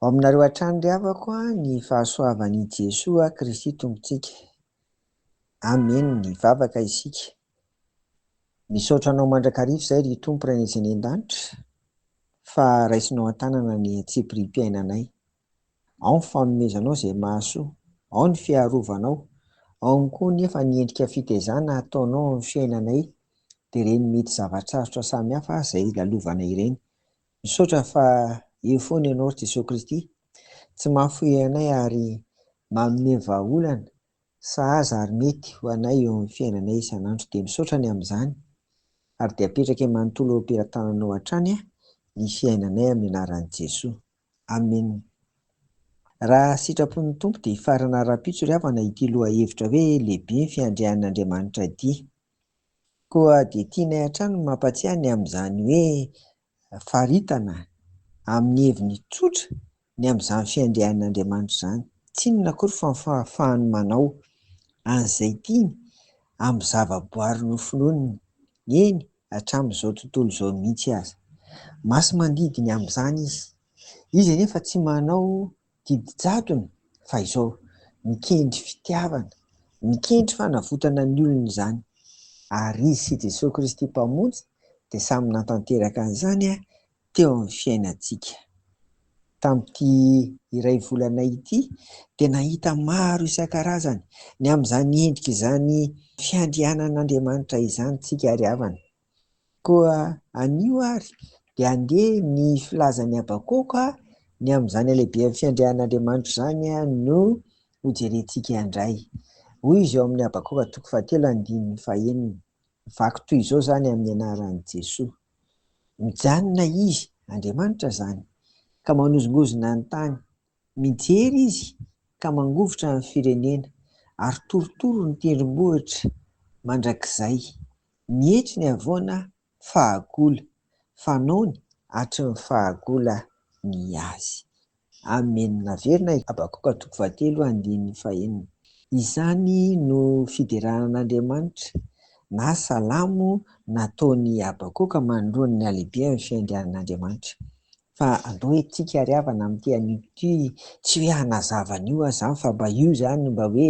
Ao aminareo hatrany ry havako ny fahasoavan'i Jesoa Kristy Tompontsika. Amen ny vavaka isika. Misaotra anao mandrakariva izay ry Tompo Iray izay eny an-danitra fa raisinao an-tanana ny tsipirim-piainanay. Ao ny fanomezanao izay mahasoa, ao ny fiarovanao, ao koa nefa ny endrika fitaizana ataonao amin'ny fiainanay dia ireny mety zava-tsarotra samihafa izay lalovana ireny. Misaotra fa eo foana ianao Jesosy Kristy, tsy mahafoy anay ary manome vahaolana sahaza ary mety ho anay eo amin'ny fiainanay isan'andro. Dia misaotra ny amin'izany ary dia apetraka manontolo eo am-piran-tananao hatrany ny fiainanay amin'ny anaran'i Jesoa. Amen. Raha sitrapon'ny Tompo dia hifarana ara-pitso ry havana ity lohahevitra hoe lehibe ny fiandrian'Andriamanitra ity. Koa dia tianay hatrany ny mampatsiahy ny amin'izany hoe faritana amin'ny heviny tsotra ny amin'izany fiandrian'Andriamanitra izany. Tsy inona akory fa ny fahafahany manao an'izay tiany amin'ny zavaboary nofononiny eny hatramin'izao tontolo izao mihitsy aza. Masy mandidiny amin'izany izy. Izy anefa tsy manao didy-jadona fa izao mikendry fitiavana, mikendry fanavotana ny olona izany. Ary izy sy Jesosy Kristy mpamonjy dia samy natanteraka an'izany teo amin'ny fiainantsika. Tamin'ity iray volana ity dia nahita maro isan-karazany ny amin'izany endrika izany fiandrianan'Andriamanitra izany tsika ary havana. Koa anio ary dia andeha ny filazan'ny Abakoka ny amin'izany lehibe amin'ny fiandrianan'Andriamanitra izany no hojerentsika indray. Hoy izy eo amin'ny Abakoka 3:1-5. Vaky toy izao izany amin'ny anaran'i Jesoa. Mijanona izy, Andriamanitra izany, ka manozongozona ny tany. Mijery izy ka mangovotra ny firenena ary torotoro ny tendrombohitra mandrakizay. Mihetry ny havoana fahagola, fanaony hatry ny fahagola ny azy. Amen. Naverina Abakoka 3:1-5. Izany no fideranan'Andriamanitra na salamo nataon'ny Abakoka manoloana ny alehibe amin'ny fiandrianan'Andriamanitra. Fa andao etika ary havana amin'ity an'ity tsy hoe hanazava an'io aza izany fa mba io izany mba hoe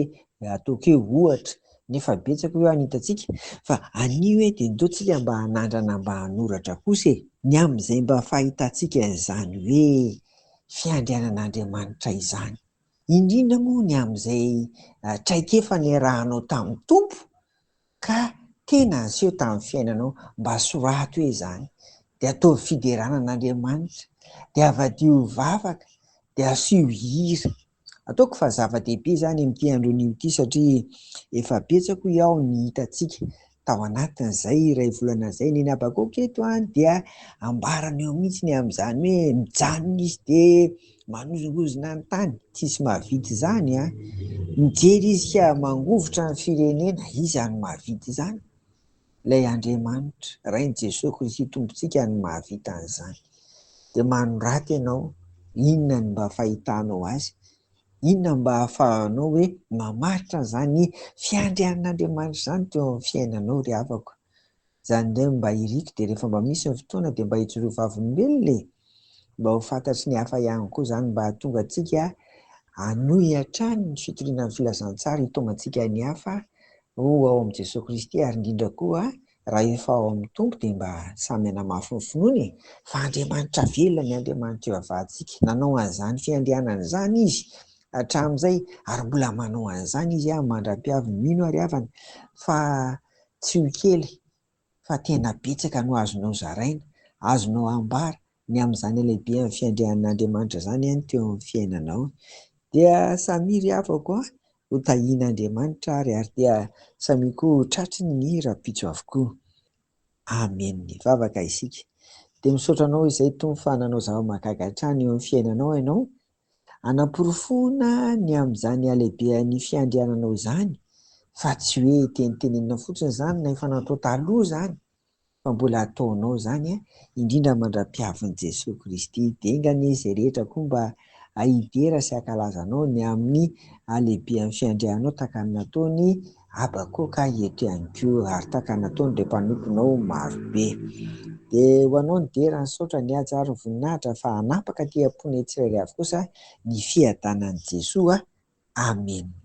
ataoko eo ohatra nefa betsaka hoe anitantsika fa anio hoe dia ndao tsika mba hanandrana mba hanoratra kosa ny amin'izay mba fahitantsika izany hoe fiandrianan'Andriamanitra izany. Indrindra moa ny amin'izay traikefa niarahanao tamin'ny Tompo ka tena aseho tamin'ny fiainanao mba sorato hoe izany dia atao fideranan'Andriamanitra dia avadio vavaka dia asio hira. Ataoko fa zava-dehibe izany amin'ity andron'io ity satria efa betsaka iaho ny hitantsika tao anatin'izay iray volana izay. Ny Abakoka eto dia ambarana eo mihitsy ny amin'izany hoe mijanona izy dia manozongozona ny tany, tsisy mahavita izany. Mijery izy ka mangovotra ny firenena, izy any mahavita izany. Ilay Andriamanitra, Rain'i Jesosy Kristy Tompontsika ny mahavita an'izany. Dia manorato ianao, inona ny mba fahitanao azy? Inona mba ahafahanao hoe mamaritra an'izany fiandrianan'Andriamanitra izany teo amin'ny fiainanao ry havako? Izany indray mba iriko dia rehefa mba misy ny fotoana dia mba hijoroa vavolombelona mba ho fantatry ny hafa ihany koa izany mba hahatonga antsika hanohy hatrany ny fitoriana ny filazantsara hitonga antsika ny hafa ho ao amin'i Jesosy Kristy. Ary indrindra koa raha efa ao amin'ny Tompo dia mba samy hanamafy ny finoany fa Andriamanitra velona ny Andriamanitra eo avahantsika. Nanao an'izany fiandrianana izany izy hatramin'izay ary mbola manao an'izany izy mandra-piavy. Mino ary havana fa tsy ho kely fa tena betsaka no azonao zaraina, azonao ambara ny amin'izany lehibe amin'ny fiandrianan'Andriamanitra izany teo amin'ny fiainanao. Dia samy ry havako ho tahian'Andriamanitra ary dia samy koa tratry ny rapitso avokoa. Amen. Ny vavaka isika. Dia misaotra anao izay Tompo fa nanao zava-mahagaga hatrany eo amin'ny fiainanao ianao. Anamporofona ny amin'izany alehiben'ny fiandriananao izany fa tsy hoe tenitenenina fotsiny izany na efa natao taloha izany fa mbola ataonao izany indrindra mandra-piavin'i Jesosy Kristy. Dia engany izay rehetra koa mba ahidera sy ankalazanao ny amin'ny alehibe amin'ny fiandriananao tahaka ny nataony Abakoka eto ihany koa ary tahaka ny nataony ireo mpanomponao marobe. dia ho anao ny dera ny saotra ny hatsara ny voninahitra fa hanapaka ty am-pony tsirairay avokosa ny fiadanan'i Jesoa. Amen.